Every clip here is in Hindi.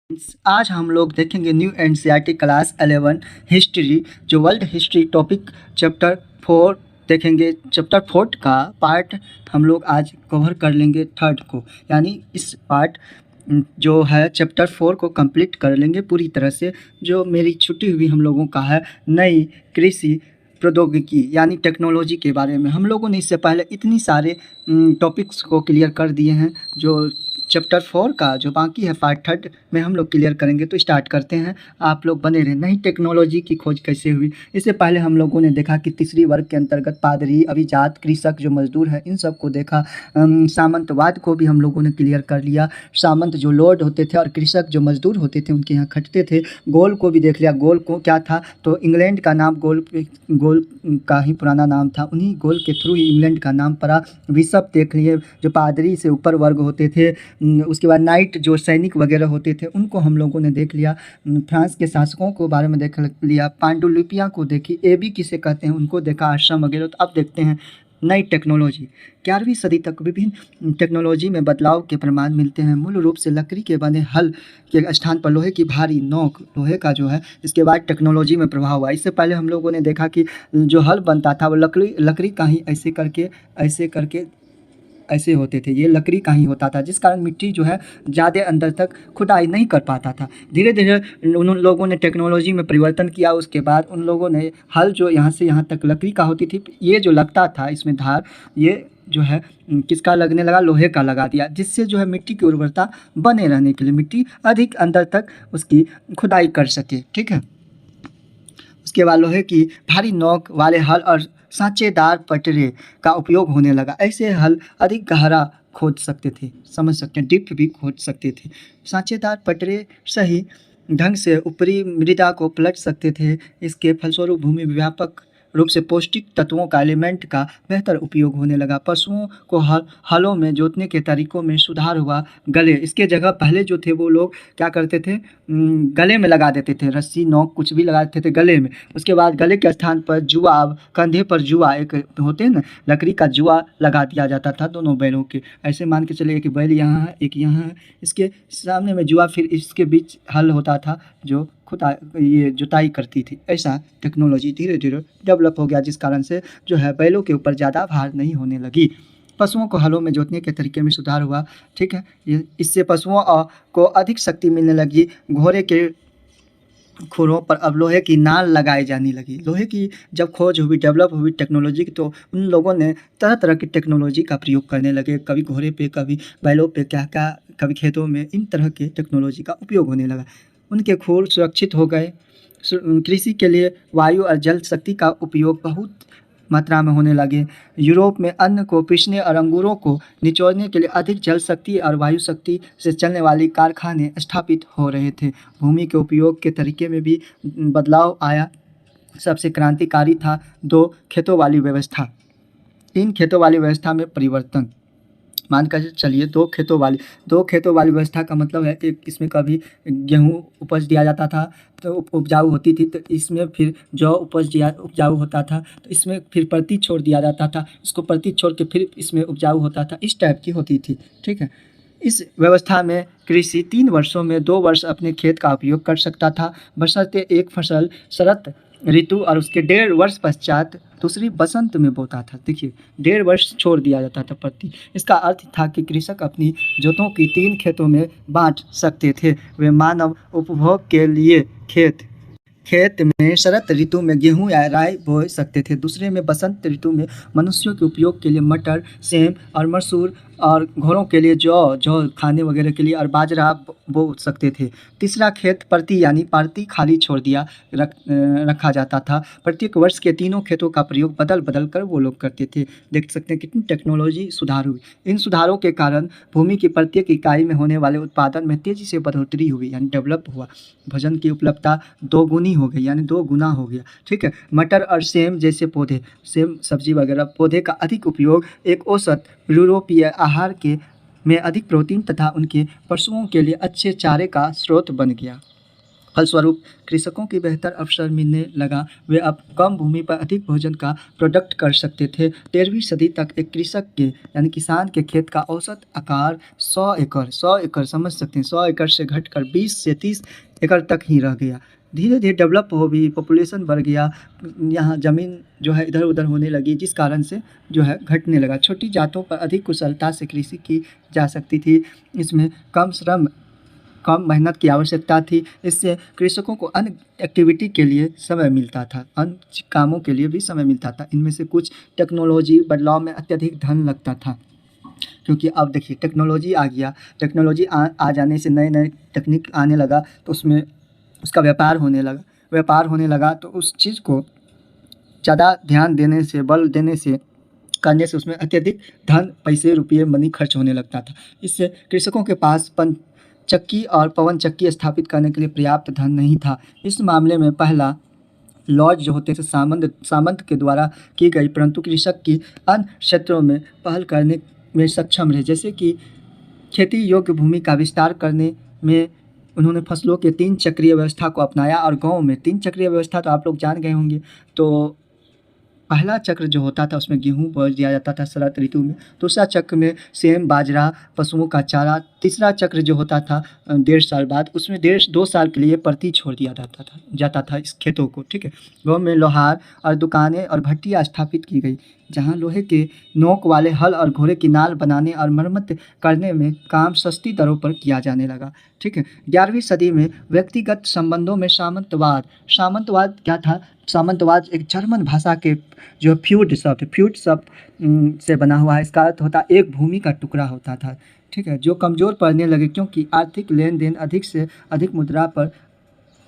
आज हम लोग देखेंगे न्यू एनसीईआरटी क्लास 11 हिस्ट्री जो वर्ल्ड हिस्ट्री टॉपिक चैप्टर 4 देखेंगे। चैप्टर 4 का पार्ट हम लोग आज कवर कर लेंगे थर्ड को, यानी इस पार्ट जो है चैप्टर 4 को कंप्लीट कर लेंगे पूरी तरह से। जो मेरी छुट्टी हुई हम लोगों का है नई कृषि प्रौद्योगिकी यानी टेक्नोलॉजी के बारे में। हम लोगों ने इससे पहले इतनी सारे टॉपिक्स को क्लियर कर दिए हैं। जो चैप्टर 4 का जो बाकी है पार्ट थर्ड में हम लोग क्लियर करेंगे। तो स्टार्ट करते हैं, आप लोग बने रहें। नई टेक्नोलॉजी की खोज कैसे हुई, इससे पहले हम लोगों ने देखा कि तीसरी वर्ग के अंतर्गत पादरी, अभिजात, कृषक जो मजदूर है इन सब को देखा। सामंतवाद को भी हम लोगों ने क्लियर कर लिया। सामंत जो लॉर्ड होते थे और कृषक जो मजदूर होते थे उनके यहाँ खटते थे। गोल को भी देख लिया। गोल को क्या था, तो इंग्लैंड का नाम गोल का ही पुराना नाम था, उन्हीं गोल के थ्रू ही इंग्लैंड का नाम पड़ा। बिशप देख लिए, जो पादरी से ऊपर वर्ग होते थे। उसके बाद नाइट जो सैनिक वगैरह होते थे उनको हम लोगों ने देख लिया। फ्रांस के शासकों को बारे में देख लिया। पांडुलिपियाँ को देखी, एबी किसे कहते हैं उनको देखा, आश्रम वगैरह। तो अब देखते हैं नई टेक्नोलॉजी। 11वीं सदी तक विभिन्न टेक्नोलॉजी में बदलाव के प्रमाण मिलते हैं। मूल रूप से लकड़ी के बने हल के स्थान पर लोहे की भारी नोक, लोहे का जो है, इसके बाद टेक्नोलॉजी में प्रभाव हुआ। इससे पहले हम लोगों ने देखा कि जो हल बनता था वो लकड़ी का ही ऐसे करके ऐसे होते थे, ये लकड़ी का ही होता था, जिस कारण मिट्टी जो है ज़्यादा अंदर तक खुदाई नहीं कर पाता था। धीरे धीरे उन लोगों ने टेक्नोलॉजी में परिवर्तन किया। उसके बाद उन लोगों ने हल जो यहाँ से यहाँ तक लकड़ी का होती थी, ये जो लगता था इसमें धार, ये जो है किसका लगने लगा, लोहे का लगा दिया, जिससे जो है मिट्टी की उर्वरता बने रहने के लिए मिट्टी अधिक अंदर तक उसकी खुदाई कर सके। ठीक है। उसके बाद लोहे की भारी नोक वाले हल और सांचेदार पटरे का उपयोग होने लगा। ऐसे हल अधिक गहरा खोद सकते थे, समझ सकते हैं, डीप भी खोद सकते थे। सांचेदार पटरे सही ढंग से ऊपरी मृदा को पलट सकते थे। इसके फलस्वरूप भूमि व्यापक रूप से पौष्टिक तत्वों का एलिमेंट का बेहतर उपयोग होने लगा। पशुओं को हलों में जोतने के तरीकों में सुधार हुआ। गले, इसके जगह पहले जो थे वो लोग क्या करते थे, गले में लगा देते थे, रस्सी नोक कुछ भी लगा देते थे गले में। उसके बाद गले के स्थान पर जुआ, कंधे पर जुआ, एक होते हैं ना लकड़ी का जुआ, लगा दिया जाता था दोनों बैलों के। ऐसे मान के चलिए कि बैल यहाँ है, एक यहाँ है, इसके सामने में जुआ, फिर इसके बीच हल होता था जो ये जुताई करती थी। ऐसा टेक्नोलॉजी धीरे धीरे डेवलप हो गया, जिस कारण से जो है बैलों के ऊपर ज़्यादा भार नहीं होने लगी। पशुओं को हलों में जोतने के तरीके में सुधार हुआ। ठीक है, इससे पशुओं को अधिक शक्ति मिलने लगी। घोड़े के खुरों पर अब लोहे की नाल लगाई जाने लगी। लोहे की जब खोज हुई, डेवलप हुई टेक्नोलॉजी की, तो उन लोगों ने तरह तरह की टेक्नोलॉजी का प्रयोग करने लगे। कभी घोड़े पे, कभी बैलों पे, क्या क्या, कभी खेतों में, इन तरह के टेक्नोलॉजी का उपयोग होने लगा। उनके खुर सुरक्षित हो गए। कृषि के लिए वायु और जल शक्ति का उपयोग बहुत मात्रा में होने लगे। यूरोप में अन्न को पीसने और अंगूरों को निचोड़ने के लिए अधिक जल शक्ति और वायु शक्ति से चलने वाली कारखाने स्थापित हो रहे थे। भूमि के उपयोग के तरीके में भी बदलाव आया। सबसे क्रांतिकारी था 2 खेतों वाली व्यवस्था। 3 खेतों वाली व्यवस्था में परिवर्तन। मान कर चलिए 2 खेतों वाली व्यवस्था का मतलब है कि इसमें कभी गेहूँ उपज दिया जाता था तो उपजाऊ होती थी, तो इसमें फिर जौ उपजाऊ होता था, तो इसमें फिर प्रति छोड़ दिया जाता था, इसको प्रति छोड़ के फिर इसमें उपजाऊ होता था। इस टाइप की होती थी। ठीक है। इस व्यवस्था में कृषि 3 वर्षों में 2 वर्ष अपने खेत का उपयोग कर सकता था, बशर्ते एक फसल शरद ऋतु और उसके 1.5 वर्ष पश्चात दूसरी बसंत में बोता था। देखिए 1.5 वर्ष छोड़ दिया जाता था प्रति। इसका अर्थ था कि कृषक अपनी जोतों की 3 खेतों में बांट सकते थे। वे मानव उपभोग के लिए खेत में शरद ऋतु में गेहूं या राई बो सकते थे। दूसरे में बसंत ऋतु में मनुष्यों के उपयोग के लिए मटर, सेम और मसूर, और घोड़ों के लिए जौ खाने वगैरह के लिए, और बाजरा बो सकते थे। तीसरा खेत प्रति यानी पार्ती खाली छोड़ दिया रखा जाता था। प्रत्येक वर्ष के तीनों खेतों का प्रयोग बदल कर वो लोग करते थे। देख सकते हैं कितनी टेक्नोलॉजी सुधार हुई। इन सुधारों के कारण भूमि की प्रत्येक इकाई में होने वाले उत्पादन में तेजी से बढ़ोतरी हुई, यानी डेवलप हुआ। भोजन की उपलब्धता 2 गुनी हो गई, यानी 2 गुना हो गया। ठीक है। मटर और सेम जैसे पौधे, सेम सब्जी वगैरह पौधे का अधिक उपयोग एक औसत यूरोपीय आहार के में अधिक प्रोटीन तथा उनके पशुओं के लिए अच्छे चारे का स्रोत बन गया। फलस्वरूप कृषकों की बेहतर अवसर मिलने लगा। वे अब कम भूमि पर अधिक भोजन का प्रोडक्ट कर सकते थे। 13वीं सदी तक एक कृषक के यानी किसान के खेत का औसत आकार 100 एकड़ समझ सकते हैं, 100 एकड़ से घटकर 20 से 30 एकड़ तक ही रह गया। धीरे धीरे डेवलप हो भी, पॉपुलेशन बढ़ गया, यहाँ ज़मीन जो है इधर उधर होने लगी, जिस कारण से जो है घटने लगा। छोटी जातों पर अधिक कुशलता से कृषि की जा सकती थी। इसमें कम श्रम, कम मेहनत की आवश्यकता थी। इससे कृषकों को अन्य एक्टिविटी के लिए समय मिलता था, अन्य कामों के लिए भी समय मिलता था। इनमें से कुछ टेक्नोलॉजी बदलाव में अत्यधिक धन लगता था, क्योंकि अब देखिए टेक्नोलॉजी आ गया। टेक्नोलॉजी आ जाने से नए नए टेक्निक आने लगा, तो उसमें उसका व्यापार होने लगा तो उस चीज़ को ज़्यादा ध्यान देने से, बल देने से, करने से उसमें अत्यधिक धन, पैसे, रुपये, मनी खर्च होने लगता था। इससे कृषकों के पास चक्की और पवन चक्की स्थापित करने के लिए पर्याप्त धन नहीं था। इस मामले में पहला लॉज जो होते थे सामंत के द्वारा की गई, परंतु कृषक की अन्य क्षेत्रों में पहल करने में सक्षम रहे। जैसे कि खेती योग्य भूमि का विस्तार करने में उन्होंने फसलों के 3 चक्रीय व्यवस्था को अपनाया और गाँव में 3 चक्रीय व्यवस्था तो आप लोग जान गए होंगे। तो पहला चक्र जो होता था उसमें गेहूँ बो दिया जाता था शरद ऋतु में। दूसरा चक्र में सेम, बाजरा, पशुओं का चारा। तीसरा चक्र जो होता था 1.5 साल बाद, उसमें 2 साल के लिए परती छोड़ दिया जाता था इस खेतों को, ठीक है। गाँव में लोहार और दुकानें और भट्टियाँ स्थापित की गई, जहाँ लोहे के नोक वाले हल और घोड़े की नाल बनाने और मरम्मत करने में काम सस्ती दरों पर किया जाने लगा, ठीक है। 11वीं सदी में व्यक्तिगत संबंधों में सामंतवाद क्या था? सामंतवाद एक जर्मन भाषा के जो फ्यूड शब्द से बना हुआ है। इसका अर्थ होता है एक भूमि का टुकड़ा होता था, ठीक है, जो कमज़ोर पड़ने लगे क्योंकि आर्थिक लेन देन अधिक से अधिक मुद्रा पर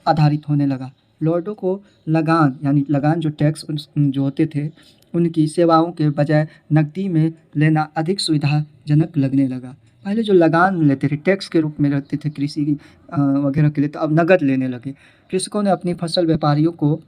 आधारित होने लगा। लॉर्डों को लगान जो टैक्स जो होते थे, उनकी सेवाओं के बजाय नकदी में लेना अधिक सुविधाजनक लगने लगा। पहले जो लगान लेते थे, टैक्स के रूप में रखते थे कृषि वगैरह के लिए, तो अब नकद लेने लगे। कृषकों ने अपनी फसल व्यापारियों को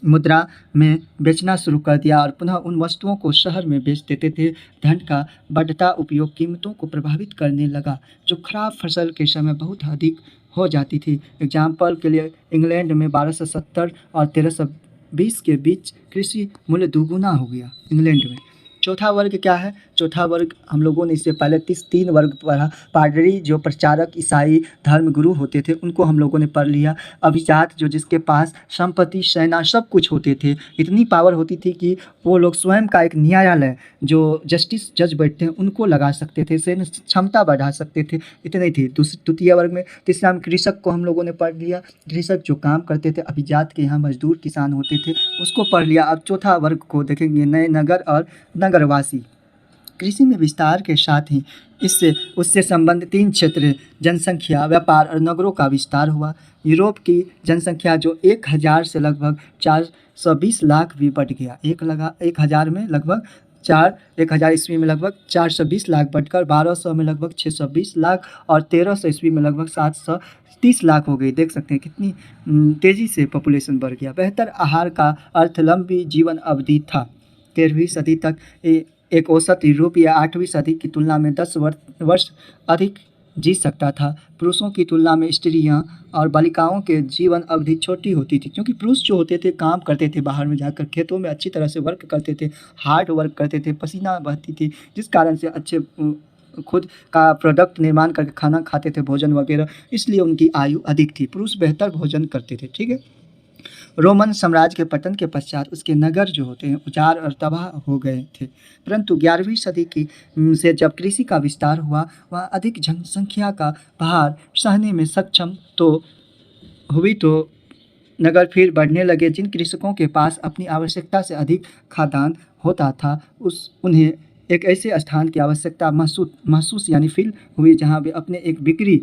मुद्रा में बेचना शुरू कर दिया और पुनः उन वस्तुओं को शहर में बेच देते थे। धन का बढ़ता उपयोग कीमतों को प्रभावित करने लगा, जो खराब फसल के समय बहुत अधिक हो जाती थी। एग्जाम्पल के लिए इंग्लैंड में 1270 और 1320 के बीच कृषि मूल्य दुगुना हो गया इंग्लैंड में। चौथा वर्ग क्या है? चौथा वर्ग हम लोगों ने इससे पहले 3 वर्ग पढ़ा। पादरी जो प्रचारक ईसाई धर्मगुरु होते थे, उनको हम लोगों ने पढ़ लिया। अभिजात जो जिसके पास संपत्ति, सेना, सब कुछ होते थे, इतनी पावर होती थी कि वो लोग स्वयं का एक न्यायालय, जो जज बैठते हैं, उनको लगा सकते थे, सैन्य क्षमता बढ़ा सकते थे, इतने थे। द्वितीय वर्ग में, तीसरा में कृषक को हम लोगों ने पढ़ लिया। कृषक जो काम करते थे, अभिजात के यहाँ मजदूर किसान होते थे, उसको पढ़ लिया। अब चौथा वर्ग को देखेंगे, नए नगर और नगरवासी। कृषि में विस्तार के साथ ही उससे संबंधित 3 क्षेत्र, जनसंख्या, व्यापार और नगरों का विस्तार हुआ। यूरोप की जनसंख्या जो 1000 से लगभग 420 लाख भी बढ़ गया। 1000 में लगभग 1000 ईस्वी में लगभग 420 लाख बढ़कर 1200 में लगभग 620 लाख और 1300 ईस्वी में लगभग 730 लाख हो गई। देख सकते हैं कितनी तेज़ी से पॉपुलेशन बढ़ गया। बेहतर आहार का अर्थ लंबी जीवन अवधि था। 13वीं सदी तक एक औसत यूरोपीय 8वीं सदी की तुलना में 10 वर्ष अधिक जी सकता था। पुरुषों की तुलना में स्त्रियां और बालिकाओं के जीवन अवधि छोटी होती थी, क्योंकि पुरुष जो होते थे काम करते थे, बाहर में जाकर खेतों में अच्छी तरह से वर्क करते थे, हार्ड वर्क करते थे, पसीना बहती थी, जिस कारण से अच्छे खुद का प्रोडक्ट निर्माण करके खाना खाते थे, भोजन वगैरह, इसलिए उनकी आयु अधिक थी। पुरुष बेहतर भोजन करते थे, ठीक है। रोमन साम्राज्य के पतन के पश्चात उसके नगर जो होते हैं उजाड़ और तबाह हो गए थे, परंतु 11वीं सदी की से जब कृषि का विस्तार हुआ, वह अधिक जनसंख्या का भार सहने में सक्षम तो नगर फिर बढ़ने लगे। जिन कृषकों के पास अपनी आवश्यकता से अधिक खाद्यान्न होता था, उन्हें एक ऐसे स्थान की आवश्यकता महसूस यानी फील हुई, जहाँ वे अपने एक बिक्री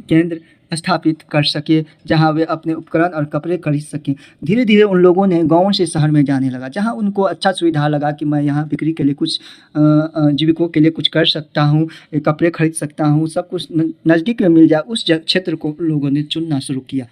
केंद्र स्थापित कर सके, जहां वे अपने उपकरण और कपड़े खरीद सकें। धीरे धीरे उन लोगों ने गाँव से शहर में जाने लगा, जहां उनको अच्छा सुविधा लगा कि मैं यहाँ बिक्री के लिए कुछ जीविकों के लिए कुछ कर सकता हूँ, कपड़े खरीद सकता हूँ, सब कुछ नज़दीक में मिल जाए। उस क्षेत्र को लोगों ने चुनना शुरू किया।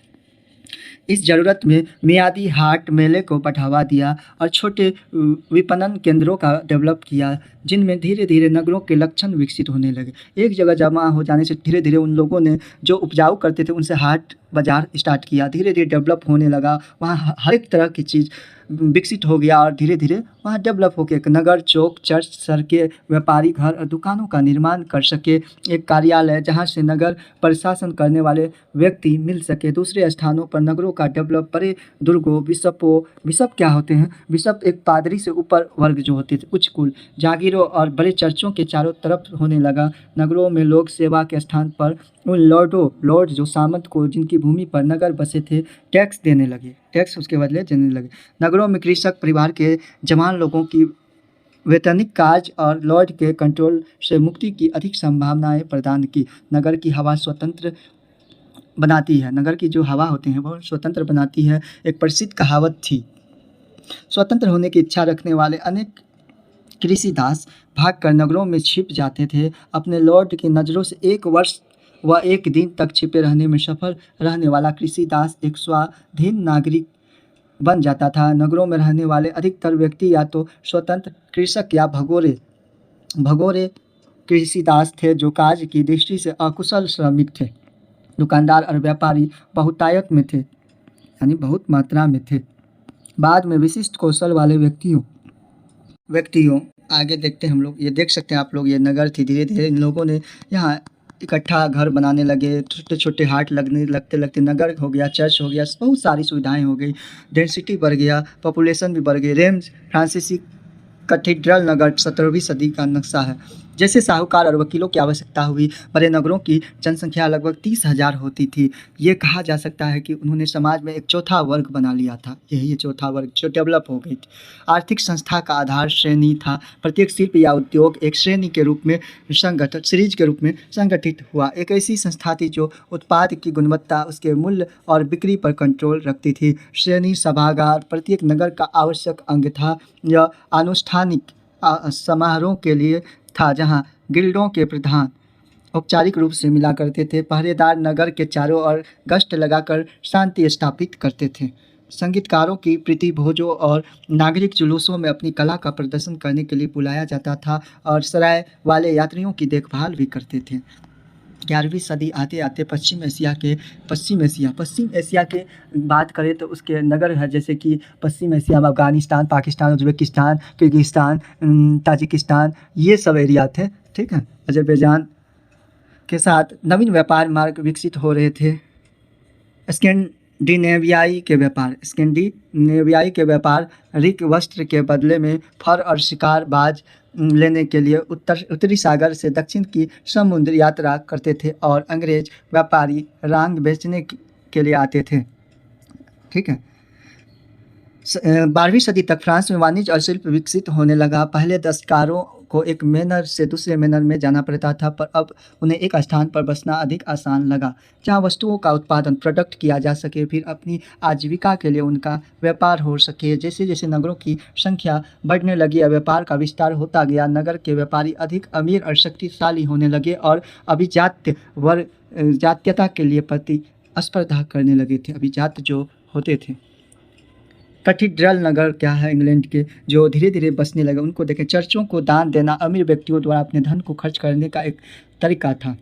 इस ज़रूरत में मियादी हाट मेले को बढ़ावा दिया और छोटे विपणन केंद्रों का डेवलप किया, जिनमें धीरे धीरे नगरों के लक्षण विकसित होने लगे। एक जगह जमा हो जाने से धीरे धीरे उन लोगों ने जो उपजाऊ करते थे उनसे हाट बाजार स्टार्ट किया, धीरे धीरे डेवलप होने लगा। वहाँ हर एक तरह की चीज़ विकसित हो गया और धीरे धीरे वहाँ डेवलप हो गया। एक नगर, चौक, चर्च, सड़कें, व्यापारी घर और दुकानों का निर्माण कर सके, एक कार्यालय जहाँ से नगर प्रशासन करने वाले व्यक्ति मिल सके। दूसरे स्थानों पर नगरों का डेवलप बड़े दुर्गों, बिशप क्या होते हैं? बिशप एक पादरी से ऊपर वर्ग जो होते थे, उच्च कुल, जागीरों और बड़े चर्चों के चारों तरफ होने लगा। नगरों में लोग सेवा के स्थान पर उन लॉर्ड जो सामंत को जिनकी भूमि पर नगर बसे थे टैक्स देने लगे, टैक्स उसके बदले देने लगे। नगरों में कृषक परिवार के जवान लोगों की वैतनिक कार्य और लॉर्ड के कंट्रोल से मुक्ति की अधिक संभावनाएं प्रदान की। नगर की हवा स्वतंत्र बनाती है, नगर की जो हवा होती है वो स्वतंत्र बनाती है। एक प्रसिद्ध कहावत थी, स्वतंत्र होने की इच्छा रखने वाले अनेक कृषिदास भागकर नगरों में छिप जाते थे। अपने लॉर्ड की नज़रों से 1 वर्ष व 1 दिन तक छिपे रहने में सफल रहने वाला कृषिदास एक स्वाधीन नागरिक बन जाता था। नगरों में रहने वाले अधिकतर व्यक्ति या तो स्वतंत्र कृषक या भगोरे कृषिदास थे जो कार्य की दृष्टि से अकुशल श्रमिक थे। दुकानदार और व्यापारी बहुतायत में थे, यानी बहुत मात्रा में थे। बाद में विशिष्ट कौशल वाले व्यक्तियों आगे देखते हैं हम लोग, ये देख सकते हैं आप लोग, ये नगर थी। धीरे धीरे इन लोगों ने यहाँ इकट्ठा घर बनाने लगे, छोटे छोटे हाट लगते नगर हो गया, चर्च हो गया, बहुत सारी सुविधाएं हो गई, डेंसिटी बढ़ गया, पॉपुलेशन भी बढ़ गई। रेम्स फ्रांसीसी कैथेड्रल नगर 17वीं सदी का नक्शा है। जैसे साहूकार और वकीलों की आवश्यकता हुई, बड़े नगरों की जनसंख्या लगभग 30,000 होती थी। ये कहा जा सकता है कि उन्होंने समाज में एक चौथा वर्ग बना लिया था। यही चौथा वर्ग जो डेवलप हो गई थी। आर्थिक संस्था का आधार श्रेणी था। प्रत्येक शिल्प या उद्योग एक श्रेणी के रूप में सीरीज के रूप में संगठित हुआ। एक ऐसी संस्था थी जो उत्पाद की गुणवत्ता, उसके मूल्य और बिक्री पर कंट्रोल रखती थी। श्रेणी सभागार प्रत्येक नगर का आवश्यक अंग था। यह अनुष्ठानिक समारोह के लिए था जहां गिल्डों के प्रधान औपचारिक रूप से मिला करते थे। पहरेदार नगर के चारों ओर गश्त लगाकर शांति स्थापित करते थे। संगीतकारों की प्रतिभोजों और नागरिक जुलूसों में अपनी कला का प्रदर्शन करने के लिए बुलाया जाता था और सराय वाले यात्रियों की देखभाल भी करते थे। 11वीं सदी आते आते पश्चिम एशिया के बात करें तो उसके नगर है, जैसे कि पश्चिम एशिया में Afghanistan, Pakistan, Uzbekistan, Kyrgyzstan, Tajikistan, ये सब एरिया थे। ठीक है, अजरबैजान के साथ नवीन व्यापार मार्ग विकसित हो रहे थे। स्कैंडिनेवियाई के व्यापार रिक वस्त्र के बदले में फर और शिकारबाज लेने के लिए उत्तरी सागर से दक्षिण की समुद्र यात्रा करते थे और अंग्रेज व्यापारी रांग बेचने के लिए आते थे। ठीक है, 12वीं सदी तक फ्रांस में वाणिज्य और शिल्प विकसित होने लगा। पहले दस्तकारों को एक मैनर से दूसरे मैनर में जाना पड़ता था, पर अब उन्हें एक स्थान पर बसना अधिक आसान लगा जहां वस्तुओं का उत्पादन प्रोडक्ट किया जा सके, फिर अपनी आजीविका के लिए उनका व्यापार हो सके। जैसे जैसे नगरों की संख्या बढ़ने लगी और व्यापार का विस्तार होता गया, नगर के व्यापारी अधिक अमीर और शक्तिशाली होने लगे और जातीयता के लिए प्रतिस्पर्धा करने लगे थे। अभिजात जो होते थे। कैथेड्रल नगर क्या है इंग्लैंड के, जो धीरे धीरे बसने लगे, उनको देखें। चर्चों को दान देना अमीर व्यक्तियों द्वारा अपने धन को खर्च करने का एक तरीका था।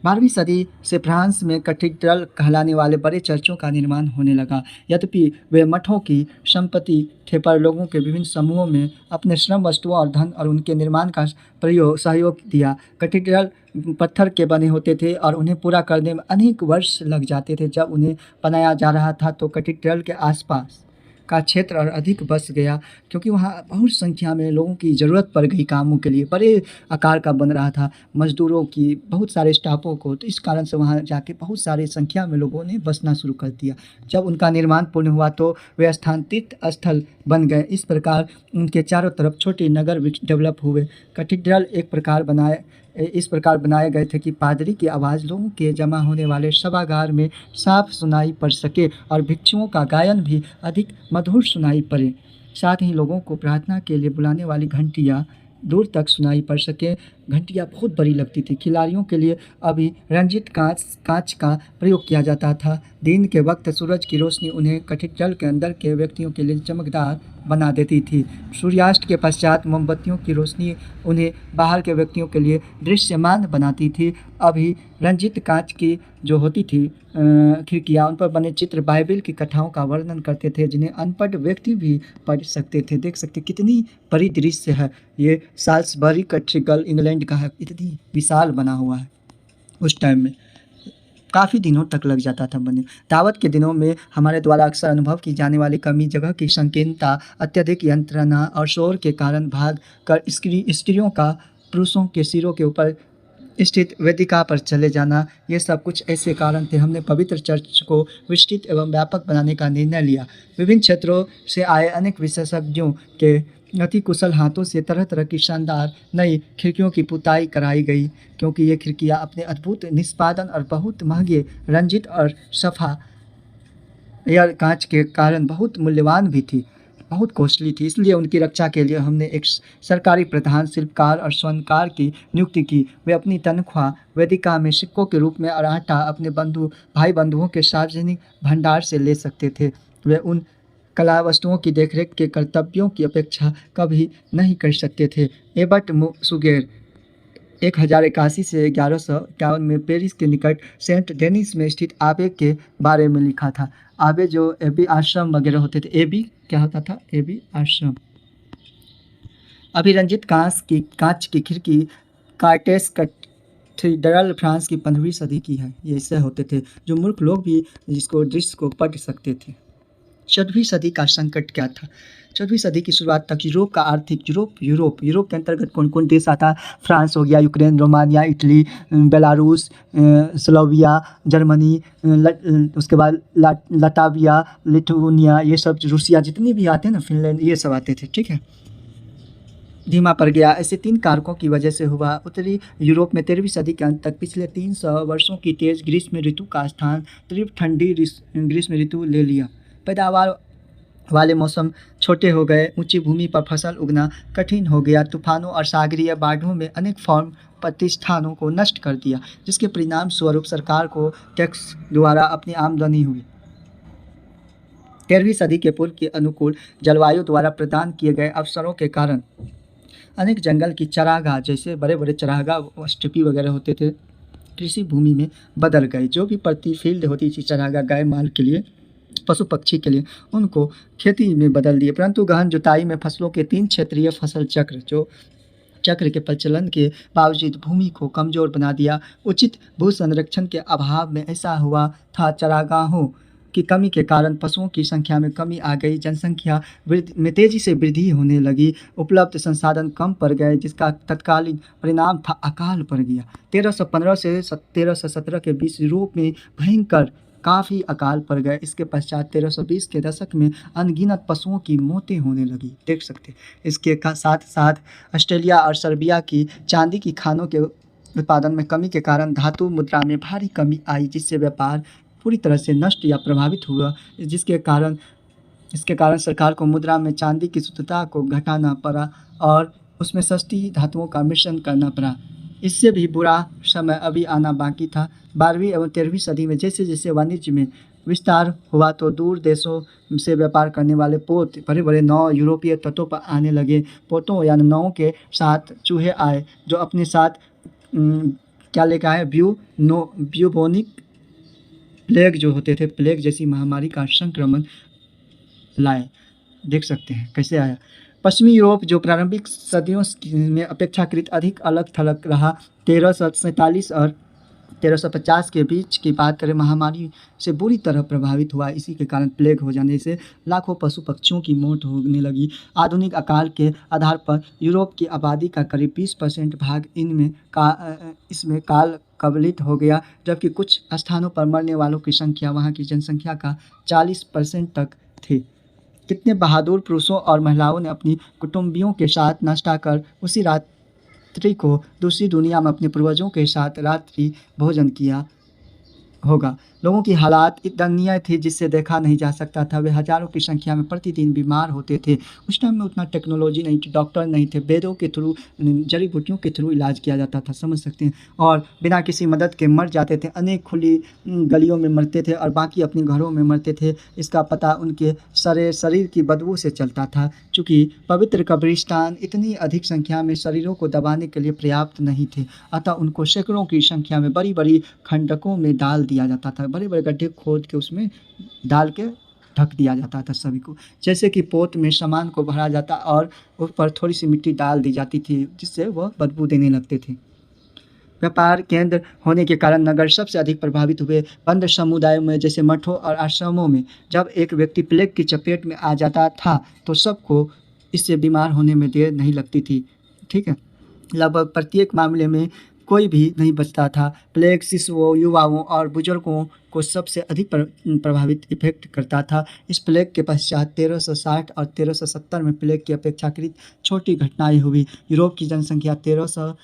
12वीं सदी से फ्रांस में कैथेड्रल कहलाने वाले बड़े चर्चों का निर्माण होने लगा। यद्यपि वे मठों की संपत्ति थे, पर लोगों के विभिन्न समूहों में अपने श्रम, वस्तुओं और धन और उनके निर्माण का सहयोग दिया। कैथेड्रल पत्थर के बने होते थे और उन्हें पूरा करने में अनेक वर्ष लग जाते थे। जब उन्हें बनाया जा रहा था तो कैथेड्रल के आसपास का क्षेत्र और अधिक बस गया, क्योंकि वहाँ बहुत संख्या में लोगों की ज़रूरत पड़ गई कामों के लिए। बड़े आकार का बन रहा था, मजदूरों की, बहुत सारे स्टाफों को, तो इस कारण से वहाँ जाके बहुत सारे संख्या में लोगों ने बसना शुरू कर दिया। जब उनका निर्माण पूर्ण हुआ तो वे स्थान तीर्थ स्थल बन गए। इस प्रकार उनके चारों तरफ छोटे नगर डेवलप हुए। कैथेड्रल इस प्रकार बनाए गए थे कि पादरी की आवाज़ लोगों के जमा होने वाले सभागार में साफ सुनाई पड़ सके और भिक्षुओं का गायन भी अधिक मधुर सुनाई पड़े। साथ ही लोगों को प्रार्थना के लिए बुलाने वाली घंटियाँ दूर तक सुनाई पड़ सके। घंटियाँ बहुत बड़ी लगती थी। खिलाड़ियों के लिए अभी रंजित कांच का प्रयोग किया जाता था। दिन के वक्त सूरज की रोशनी उन्हें कठिन जल के अंदर के व्यक्तियों के लिए चमकदार बना देती थी। सूर्यास्त के पश्चात मोमबत्तियों की रोशनी उन्हें बाहर के व्यक्तियों के लिए दृश्यमान बनाती थी। अभी रंजित कांच की जो होती थी खिड़कियाँ, उन पर बने चित्र बाइबल की कथाओं का वर्णन करते थे, जिन्हें अनपढ़ व्यक्ति भी पढ़ सकते थे। देख सकते कितनी बड़ी दृश्य है। ये साल्सबरी कैथेड्रल इंग्लैंड का है, इतनी विशाल बना हुआ है। उस टाइम में काफ़ी दिनों तक लग जाता था बनने। दावत के दिनों में हमारे द्वारा अक्सर अनुभव की जाने वाली कमी, जगह की संकीर्णता, अत्यधिक यंत्रणा और शोर के कारण भाग कर स्त्रियों का पुरुषों के सिरों के ऊपर स्थित वेदिका पर चले जाना, ये सब कुछ ऐसे कारण थे। हमने पवित्र चर्च को विस्तृत एवं व्यापक बनाने का निर्णय लिया। विभिन्न क्षेत्रों से आए अनेक विशेषज्ञों के अति कुशल हाथों से तरह तरह की शानदार नई खिड़कियों की पुताई कराई गई, क्योंकि ये खिड़कियाँ अपने अद्भुत निष्पादन और बहुत महंगे रंजित और सफ़ा एयर कांच के कारण बहुत मूल्यवान भी थी, बहुत कॉस्टली थी। इसलिए उनकी रक्षा के लिए हमने एक सरकारी प्रधान शिल्पकार और स्वर्णकार की नियुक्ति की। वे अपनी तनख्वाह वेदिका में सिक्कों के रूप में और आटा अपने भाई बंधुओं के सार्वजनिक भंडार से ले सकते थे। वे उन कला वस्तुओं की देखरेख के कर्तव्यों की अपेक्षा कभी नहीं कर सकते थे। एबर्ट सुगेर 1081 से 1151 में पेरिस के निकट सेंट डेनिस में स्थित आबे के बारे में लिखा था। आबे जो एबी आश्रम वगैरह होते थे, एबी क्या होता था, एबी आश्रम। अभिरंजित कांच की खिड़की कार्टेस कैथेड्रल फ्रांस की 15वीं सदी की है। ये इससे होते थे जो मूर्ख लोग भी जिसको दृश्य को पढ़ सकते थे। 14वीं सदी का संकट क्या था? 14वीं सदी की शुरुआत तक यूरोप का आर्थिक यूरोप के अंतर्गत कौन कौन देश आता? फ्रांस हो गया, यूक्रेन, रोमानिया, इटली, बेलारूस, स्लोविया, जर्मनी, उसके बाद लताविया, लिथुआनिया, ये सब रूसिया, जितने भी आते हैं ना, फिनलैंड, ये सब आते थे। ठीक है, धीमा पड़ गया। ऐसे 3 कारकों की वजह से हुआ। उत्तरी यूरोप में 13वीं सदी के अंत तक पिछले 300 वर्षों की तेज ग्रीष्म ऋतु का स्थान तीव्र ठंडी ग्रीष्म ऋतु ले लिया। पैदावार वाले मौसम छोटे हो गए, ऊंची भूमि पर फसल उगना कठिन हो गया, तूफानों और सागरीय बाढ़ों में अनेक फार्म प्रतिष्ठानों को नष्ट कर दिया, जिसके परिणाम स्वरूप सरकार को टैक्स द्वारा अपनी आमदनी हुई। 13वीं सदी के पूर्व के अनुकूल जलवायु द्वारा प्रदान किए गए अवसरों के कारण अनेक जंगल की चरागाह, जैसे बड़े बड़े चरागाह स्टेपी वगैरह होते थे, कृषि भूमि में बदल गए। जो भी प्रति फील्ड होती थी चरागाह गाय माल के लिए, पशु पक्षी के लिए, उनको खेती में बदल दिए। परंतु गहन जुताई में फसलों के 3 क्षेत्रीय फसल चक्र के प्रचलन के बावजूद भूमि को कमजोर बना दिया। उचित भू संरक्षण के अभाव में ऐसा हुआ था, चरागाहों की कमी के कारण पशुओं की संख्या में कमी आ गई, जनसंख्या में तेजी से वृद्धि होने लगी, उपलब्ध संसाधन कम पड़ गए, जिसका तत्कालीन परिणाम था अकाल पड़ गया। 1315 से 1317 के बीच यूरोप में भयंकर काफ़ी अकाल पड़ गए। इसके पश्चात 1320 के दशक में अनगिनत पशुओं की मौतें होने लगी, देख सकते। इसके साथ साथ ऑस्ट्रेलिया और सर्बिया की चांदी की खानों के उत्पादन में कमी के कारण धातु मुद्रा में भारी कमी आई, जिससे व्यापार पूरी तरह से नष्ट या प्रभावित हुआ। इसके कारण सरकार को मुद्रा में चांदी की शुद्धता को घटाना पड़ा और उसमें सस्ती धातुओं का मिश्रण करना पड़ा। इससे भी बुरा समय अभी आना बाकी था। 12वीं एवं 13वीं सदी में जैसे जैसे वाणिज्य में विस्तार हुआ तो दूर देशों से व्यापार करने वाले पोत बड़े बड़े नाव यूरोपीय तटों पर आने लगे। पोतों या नावों के साथ चूहे आए, जो अपने साथ क्या लेकर आए, ब्यूबोनिक प्लेग जो होते थे, प्लेग जैसी महामारी का संक्रमण लाए। देख सकते हैं कैसे आया। पश्चिमी यूरोप जो प्रारंभिक सदियों में अपेक्षाकृत अधिक अलग थलग रहा, 1347 और 1350 के बीच की बात करें, महामारी से बुरी तरह प्रभावित हुआ। इसी के कारण प्लेग हो जाने से लाखों पशु पक्षियों की मौत होने लगी। आधुनिक अकाल के आधार पर यूरोप की आबादी का करीब 20% भाग इसमें काल कवलित हो गया, जबकि कुछ स्थानों पर मरने वालों की संख्या वहाँ की जनसंख्या का 40% तक थी। कितने बहादुर पुरुषों और महिलाओं ने अपनी कुटुंबियों के साथ नाश्ता कर उसी रात्रि को दूसरी दुनिया में अपने पूर्वजों के साथ रात्रि भोजन किया होगा। लोगों की हालात दयनीय थी जिससे देखा नहीं जा सकता था। वे हज़ारों की संख्या में प्रतिदिन बीमार होते थे। उस टाइम में उतना टेक्नोलॉजी नहीं थी, डॉक्टर नहीं थे, वेदों के थ्रू, जड़ी बूटियों के थ्रू इलाज किया जाता था, समझ सकते हैं। और बिना किसी मदद के मर जाते थे, अनेक खुली गलियों में मरते थे और बाकी अपने घरों में मरते थे। इसका पता उनके सरे शरीर की बदबू से चलता था। चूँकि पवित्र कब्रिस्तान इतनी अधिक संख्या में शरीरों को दबाने के लिए पर्याप्त नहीं थे, अतः उनको सैकड़ों की संख्या में बड़ी-बड़ी खंडकों में डाल दिया जाता था। बड़े-बड़े गड्ढे खोद के उसमें डाल के ढक दिया जाता था सभी को। जैसे कि पोत में सामान को भरा जाता और उस पर थोड़ी-सी मिट्टी डाल दी जाती थी, जिससे वह बदबू देने लगते थे। व्यापार केंद्र होने के कारण नगर सबसे अधिक प्रभावित हुए। बंद समुदायों में जैसे मठों और आश्रमों में जब एक व्यक्ति प्लेग की चपेट में आ जाता था, तो सबको इससे बीमार होने में देर नहीं लगती थी। ठीक है? लगभग प्रत्येक मामले में कोई भी नहीं बचता था। प्लेग शिशुओं, युवाओं और बुजुर्गों को सबसे अधिक प्रभावित इफ़ेक्ट करता था। इस प्लेग के पश्चात 1360 और 1370 में प्लेग की अपेक्षाकृत छोटी घटनाएँ हुई। यूरोप की जनसंख्या 1300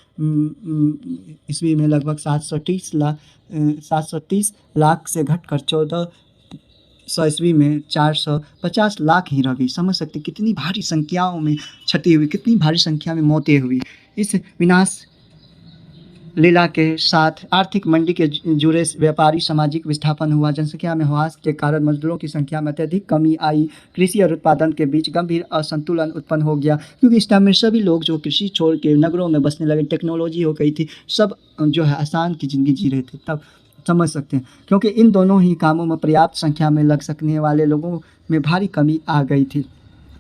ईस्वी में लगभग 730 लाख से घटकर 1400 ईस्वी में 450 लाख ही रह गई। समझ सकते हैं कितनी भारी संख्याओं में क्षति हुई, कितनी भारी संख्या में मौतें हुई। इस विनाश लीला के साथ आर्थिक मंदी के जुड़े व्यापारी सामाजिक विस्थापन हुआ। जनसंख्या में ह्रास के कारण मजदूरों की संख्या में अत्यधिक कमी आई। कृषि और उत्पादन के बीच गंभीर असंतुलन उत्पन्न हो गया, क्योंकि इस टाइम में सभी लोग जो कृषि छोड़ के नगरों में बसने लगे, टेक्नोलॉजी हो गई थी, सब जो है आसान की ज़िंदगी जी रहे थे। तब समझ सकते हैं, क्योंकि इन दोनों ही कामों में पर्याप्त संख्या में लग सकने वाले लोगों में भारी कमी आ गई थी।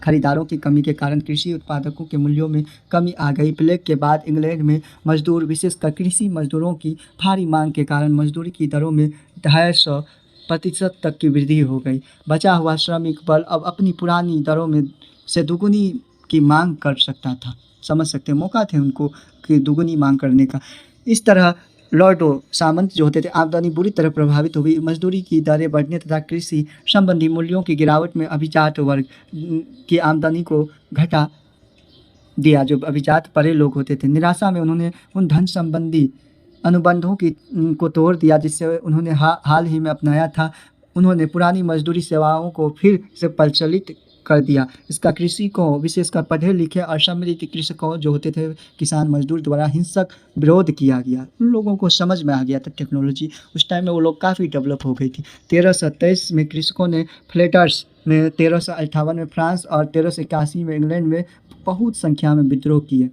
खरीदारों की कमी के कारण कृषि उत्पादकों के मूल्यों में कमी आ गई। प्लेग के बाद इंग्लैंड में मजदूर, विशेषकर कृषि मजदूरों की भारी मांग के कारण मजदूरी की दरों में 250% तक की वृद्धि हो गई। बचा हुआ श्रमिक बल अब अपनी पुरानी दरों में से दुगुनी की मांग कर सकता था। समझ सकते हैं, मौका थे उनको कि दुगुनी मांग करने का। इस तरह लॉर्डों सामंत जो होते थे, आमदनी बुरी तरह प्रभावित हुई। मजदूरी की दरें बढ़ने तथा कृषि संबंधी मूल्यों की गिरावट में अभिजात वर्ग की आमदनी को घटा दिया, जो अभिजात परे लोग होते थे। निराशा में उन्होंने उन धन संबंधी अनुबंधों को तोड़ दिया जिससे उन्होंने हाल ही में अपनाया था। उन्होंने पुरानी मजदूरी सेवाओं को फिर से प्रचलित कर दिया। इसका कृषकों, विशेषकर पढ़े लिखे और समृद्ध कृषकों जो होते थे, किसान मजदूर द्वारा हिंसक विरोध किया गया। उन लोगों को समझ में आ गया था टेक्नोलॉजी। उस टाइम में वो लोग काफ़ी डेवलप हो गई थी। 1323 में कृषकों ने फ्लैंडर्स में, 1358 में फ्रांस और 1381 में इंग्लैंड में बहुत संख्या में विद्रोह किए।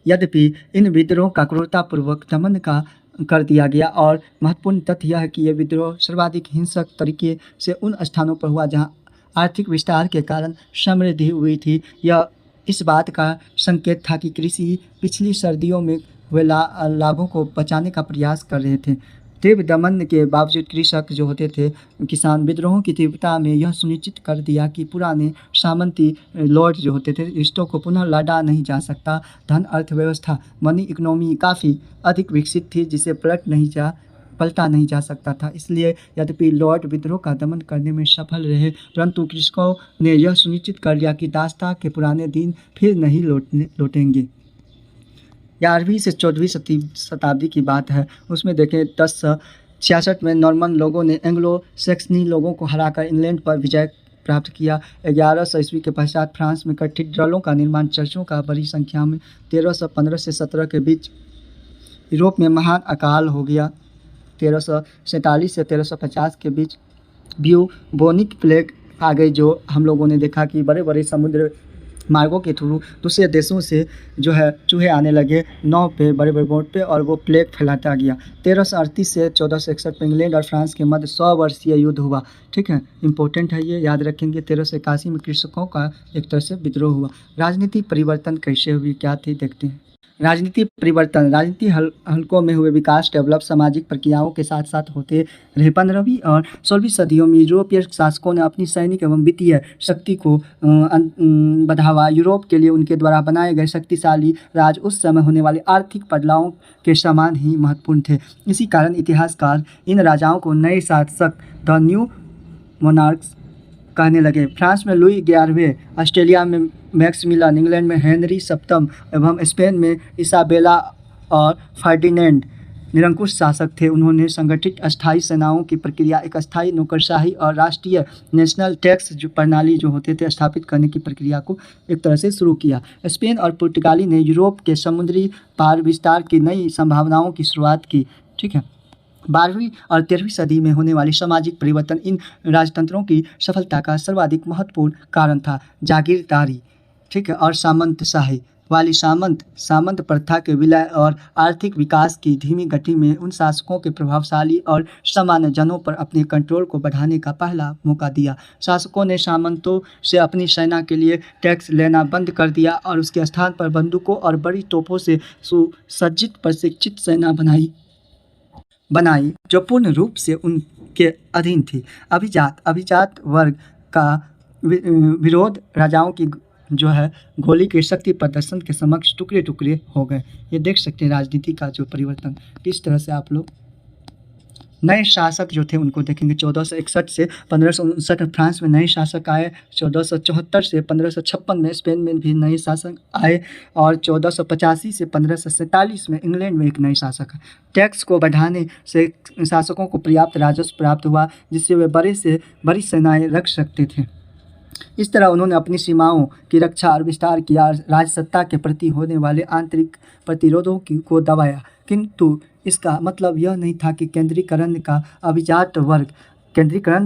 यद्यपि इन विद्रोह का क्रूरतापूर्वक दमन कर दिया गया, और महत्वपूर्ण तथ्य यह है कि ये विद्रोह सर्वाधिक हिंसक तरीके से उन स्थानों पर हुआ जहाँ आर्थिक विस्तार के कारण समृद्धि हुई थी। यह इस बात का संकेत था कि कृषि पिछली सर्दियों में हुए लाभों को बचाने का प्रयास कर रहे थे। तीव्र दमन के बावजूद कृषक जो होते थे, किसान विद्रोहों की तीव्रता में यह सुनिश्चित कर दिया कि पुराने सामंती लॉर्ड जो होते थे, रिश्तों को पुनः लौटा नहीं जा सकता। धन अर्थव्यवस्था, मनी इकोनॉमी काफ़ी अधिक विकसित थी, जिसे पलटा नहीं जा सकता था। इसलिए यद्यपि लॉर्ड विद्रोह का दमन करने में सफल रहे, परंतु कृषकों ने यह सुनिश्चित कर लिया कि दासता के पुराने दिन फिर नहीं लौटेंगे। 11वीं से 14वीं शताब्दी की बात है। उसमें देखें 1066 में नॉर्मन लोगों ने एंग्लो सैक्सनी लोगों को हराकर इंग्लैंड पर विजय प्राप्त किया। 1100 ईस्वी के पश्चात फ्रांस में कैथेड्रलों का निर्माण, चर्चों का बड़ी संख्या में। 1315 से 17 के बीच यूरोप में महान अकाल हो गया। 1347 से 1350 के बीच ब्यूबोनिक प्लेग आ गई, जो हम लोगों ने देखा कि बड़े बड़े समुद्र मार्गों के थ्रू दूसरे देशों से जो है चूहे आने लगे नाव पे, बड़े बड़े बोट पे, और वो प्लेग फैलाता गया। 1338 से 1461 में इंग्लैंड और फ्रांस के मध्य 100 वर्षीय युद्ध हुआ। ठीक है, इंपॉर्टेंट है, ये याद रखेंगे। 1381 में कृषकों का एक तरह से विद्रोह हुआ। राजनीति परिवर्तन कैसे हुई, क्या थी, देखते हैं। राजनीति परिवर्तन, राजनीति हलकों में हुए विकास, डेवलप सामाजिक प्रक्रियाओं के साथ साथ होते रहे। 15वीं और 16वीं सदियों में यूरोपीय शासकों ने अपनी सैनिक एवं वित्तीय शक्ति को बढ़ावा। यूरोप के लिए उनके द्वारा बनाए गए शक्तिशाली राज्य उस समय होने वाले आर्थिक बदलावों के समान ही महत्वपूर्ण थे। इसी कारण इतिहासकार इन राजाओं को नए शासक, द न्यू मोनार्क्स, कहने लगे। फ्रांस में लुई 11वें, ऑस्ट्रेलिया में मैक्समिलियन, इंग्लैंड में हेनरी 7म एवं स्पेन में इसाबेला और फर्डिनेंड निरंकुश शासक थे। उन्होंने संगठित अस्थायी सेनाओं की प्रक्रिया, एक अस्थायी नौकरशाही और राष्ट्रीय नेशनल टैक्स जो प्रणाली जो होते थे स्थापित करने की प्रक्रिया को एक तरह से शुरू किया। स्पेन और पुर्तगाली ने यूरोप के समुद्री पार विस्तार की नई संभावनाओं की शुरुआत की। ठीक है। 12वीं और 13वीं सदी में होने वाली सामाजिक परिवर्तन इन राजतंत्रों की सफलता का सर्वाधिक महत्वपूर्ण कारण था। जागीरदारी, ठीक है, और सामंतशाही वाली सामंत प्रथा के विलय और आर्थिक विकास की धीमी गति में उन शासकों के प्रभावशाली और सामान्य जनों पर अपने कंट्रोल को बढ़ाने का पहला मौका दिया। शासकों ने सामंतों से अपनी सेना के लिए टैक्स लेना बंद कर दिया और उसके स्थान पर बंदूकों और बड़ी तोपों से सुसज्जित प्रशिक्षित सेना बनाई जो पूर्ण रूप से उनके अधीन थी। अभिजात वर्ग का विरोध राजाओं की जो है गोली के शक्ति प्रदर्शन के समक्ष टुकड़े टुकड़े हो गए। ये देख सकते हैं राजनीति का जो परिवर्तन किस तरह से आप लोग। नए शासक जो थे उनको देखेंगे। 1461 से 1559 में फ्रांस में नए शासक आए। 1474 से 1556 में स्पेन में भी नए शासक आए और 1485 से 1547 में इंग्लैंड में एक नए शासक आए। टैक्स को बढ़ाने से शासकों को पर्याप्त राजस्व प्राप्त हुआ जिससे वे बड़े से बड़ी सेनाएं रख सकते थे। इस तरह उन्होंने अपनी सीमाओं की रक्षा और विस्तार किया, राजसत्ता के प्रति होने वाले आंतरिक प्रतिरोधों को दबाया। किंतु इसका मतलब यह नहीं था कि केंद्रीकरण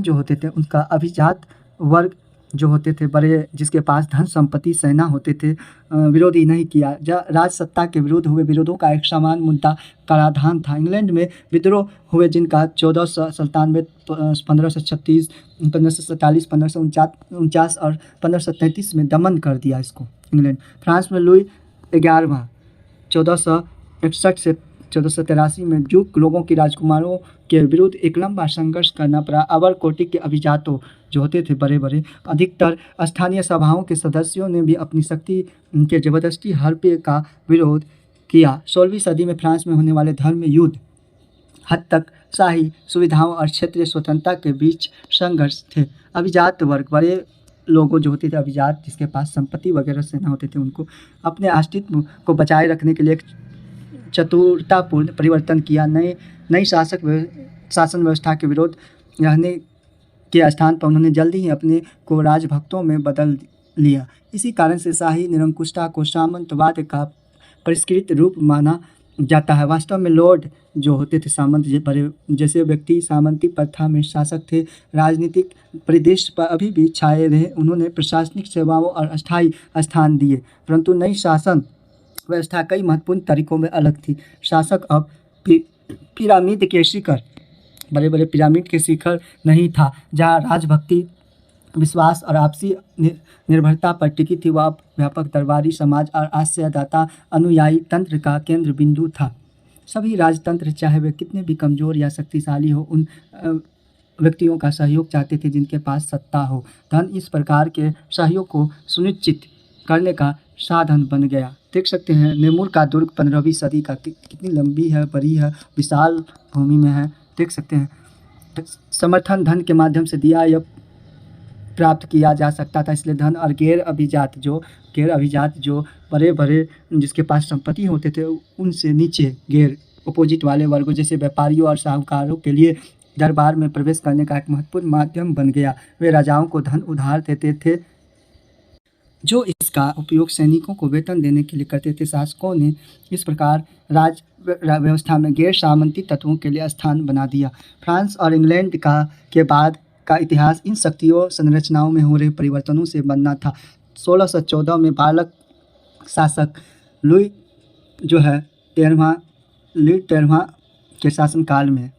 जो होते थे उनका अभिजात वर्ग जो होते थे बड़े जिसके पास धन संपत्ति सेना होते थे विरोधी नहीं किया। राजसत्ता के विरुद्ध हुए विरोधों का एक समान मुद्दा कराधान था। इंग्लैंड में विद्रोह हुए जिनका 1497, 1536, 1547, 1549 और 1533 में दमन कर दिया इसको इंग्लैंड। फ्रांस में लुई 11वां 1461 से 1483 में ड्यूक लोगों की राजकुमारों के विरुद्ध एक लंबा संघर्ष करना पड़ा। अवर कोटि के अभिजातों जो होते थे बड़े अधिकतर स्थानीय सभाओं के सदस्यों ने भी अपनी शक्ति के जबरदस्ती हड़पे का विरोध किया। 16वीं सदी में फ्रांस में होने वाले धर्म युद्ध हद तक शाही सुविधाओं और क्षेत्रीय स्वतंत्रता के बीच संघर्ष थे। अभिजात वर्ग बड़े लोगों जो होते थे अभिजात जिसके पास संपत्ति वगैरह सेना होते थे उनको अपने अस्तित्व को बचाए रखने के लिए चतुरतापूर्ण परिवर्तन किया। नई शासन व्यवस्था के विरोध रहने के स्थान पर उन्होंने जल्दी ही अपने को राजभक्तों में बदल लिया। इसी कारण से शाही निरंकुशता को सामंतवाद का परिष्कृत रूप माना जाता है। वास्तव में लॉर्ड जो होते थे सामंत बड़े जैसे व्यक्ति सामंती प्रथा में शासक थे। राजनीतिक परिदृश्य पर अभी भी छाए रहे। उन्होंने प्रशासनिक सेवाओं और अस्थायी स्थान दिए परंतु नई शासन व्यवस्था कई महत्वपूर्ण तरीकों में अलग थी। शासक अब पिरामिड के शिखर बड़े पिरामिड के शिखर नहीं था जहाँ राजभक्ति विश्वास और आपसी निर्भरता पर टिकी थी। वह व्यापक दरबारी समाज और आश्रयदाता अनुयायी तंत्र का केंद्र बिंदु था। सभी राजतंत्र चाहे वे कितने भी कमजोर या शक्तिशाली हो उन व्यक्तियों का सहयोग चाहते थे जिनके पास सत्ता हो। धन इस प्रकार के सहयोग को सुनिश्चित करने का साधन बन गया। देख सकते हैं नेमुर का दुर्ग 15वीं सदी का कितनी लंबी है, बड़ी है, विशाल भूमि में है। देख सकते हैं समर्थन धन के माध्यम से दिया या प्राप्त किया जा सकता था। इसलिए धन और गैर अभिजात जो बड़े जिसके पास संपत्ति होते थे उनसे नीचे गैर अपोजिट वाले वर्गों जैसे व्यापारियों और साहूकारों के लिए दरबार में प्रवेश करने का एक महत्वपूर्ण माध्यम बन गया। वे राजाओं को धन उधार देते थे जो इसका उपयोग सैनिकों को वेतन देने के लिए करते थे। शासकों ने इस प्रकार राज व्यवस्था में गैर सामंती तत्वों के लिए स्थान बना दिया। फ्रांस और इंग्लैंड के बाद का इतिहास इन शक्तियों संरचनाओं में हो रहे परिवर्तनों से बनना था। 1614 में बालक शासक लुई जो है 13वां के शासनकाल में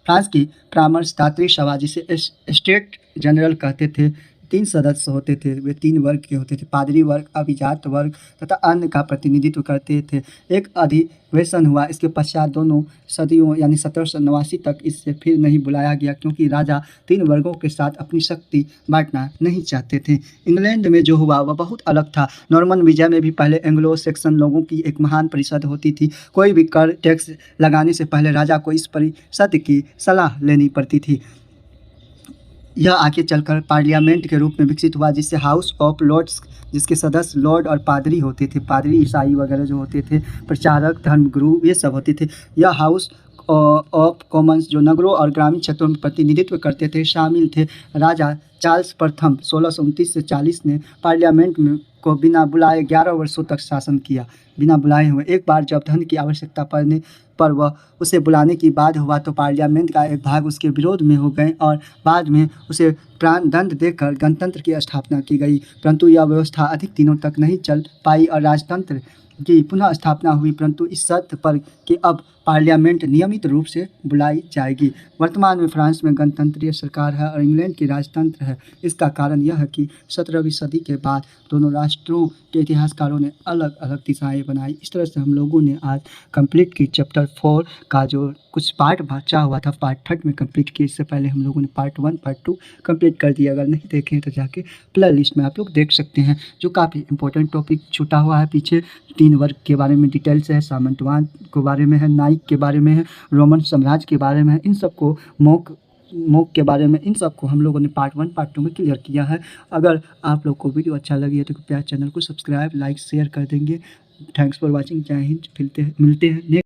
फ्रांस की परामर्शदात्री सभा जिसे स्टेट जनरल कहते थे 3 सदस्य होते थे। वे 3 वर्ग के होते थे। पादरी वर्ग, अभिजात वर्ग तथा अन्य का प्रतिनिधित्व करते थे। एक अधिवेशन हुआ। इसके पश्चात दोनों सदियों यानी 1789 तक इससे फिर नहीं बुलाया गया क्योंकि राजा 3 वर्गों के साथ अपनी शक्ति बांटना नहीं चाहते थे। इंग्लैंड में जो हुआ वह बहुत अलग था। नॉर्मन विजय में भी पहले एंग्लो सेक्सन लोगों की एक महान परिषद होती थी। कोई भी कर टैक्स लगाने से पहले राजा को इस परिषद की सलाह लेनी पड़ती थी। यह आगे चलकर पार्लियामेंट के रूप में विकसित हुआ, जिससे हाउस ऑफ लॉर्ड्स, जिसके सदस्य लॉर्ड और पादरी होते थे, पादरी ईसाई वगैरह जो होते थे, प्रचारक, धर्मगुरु, ये सब होते थे। यह हाउस ऑफ कॉमन्स जो नगरों और ग्रामीण क्षेत्रों में प्रतिनिधित्व करते थे शामिल थे। राजा चार्ल्स प्रथम 1629 से 40 ने पार्लियामेंट में को बिना बुलाए 11 वर्षों तक शासन किया, बिना बुलाए हुए। एक बार जब धन की आवश्यकता पड़ने पर वह उसे बुलाने की बात हुआ तो पार्लियामेंट का एक भाग उसके विरोध में हो गए और बाद में उसे प्राण दंड देकर गणतंत्र की स्थापना की गई। परंतु यह व्यवस्था अधिक दिनों तक नहीं चल पाई और राजतंत्र की पुनः स्थापना हुई, परंतु इस शर्त पर कि अब पार्लियामेंट नियमित रूप से बुलाई जाएगी। वर्तमान में फ्रांस में गणतंत्रीय सरकार है और इंग्लैंड की राजतंत्र है। इसका कारण यह है कि 17वीं सदी के बाद दोनों राष्ट्रों के इतिहासकारों ने अलग अलग दिशाएं बनाई। इस तरह से हम लोगों ने आज कंप्लीट की चैप्टर 4 का जो कुछ पार्ट बचा हुआ था, पार्ट 3 में कंप्लीट की। इससे पहले हम लोगों ने पार्ट 1 पार्ट 2 कंप्लीट कर दिया। अगर नहीं देखे तो जाके प्ले लिस्ट में आप लोग देख सकते हैं, जो काफ़ी इंपॉर्टेंट टॉपिक छूटा हुआ है पीछे। 3 वर्ग के बारे में डिटेल्स है, सामंतवाद के बारे में है, नाइक के बारे में है, रोमन साम्राज्य के बारे में है, इन सबको मोक के बारे में, इन सबको हम लोगों ने पार्ट 1 पार्ट 2 में क्लियर किया है। अगर आप लोग को वीडियो अच्छा लगी है तो कृपया चैनल को सब्सक्राइब, लाइक, शेयर कर देंगे। Thanks for watching. जय हिंद। मिलते हैं नेक्स्ट